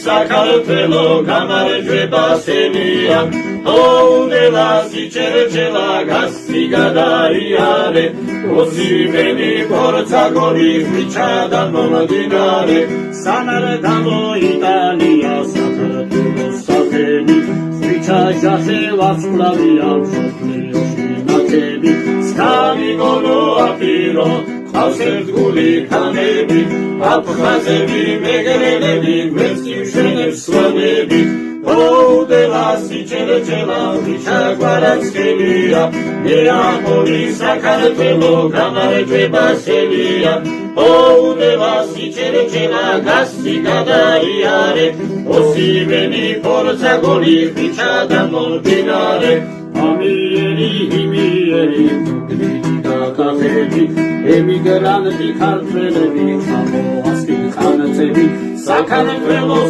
საქართველო გამარჯვება სენია ოდელა სიჩერჩელა გასცი გადაიარე ოსიმენი ფორცა გოლი ხვიჩადან მომდინარე სამარდამო იტალია საქართველოს სახელი ხვიჩა ჟახე ვარსკვლავია მსოფლიოში ნათელი სკამი გოლო აპირო ავსერდგული ქანები აფხაზები მეგრელები გვერდსიმშვენებს სვანები ოდელა სიჩერჩელა ხვიჩა გვარაცქელია მეამორი საქართველო გამარჯვება სენია ოდელა სიჩერჩელა გასცი გადაიარე ოსიმენი ფორცა გოლი ხვიჩადან მომდინარე ამიერი იმიერი ემიგრანტი ქართველები ჩამოასხი ხანძები საქართველოს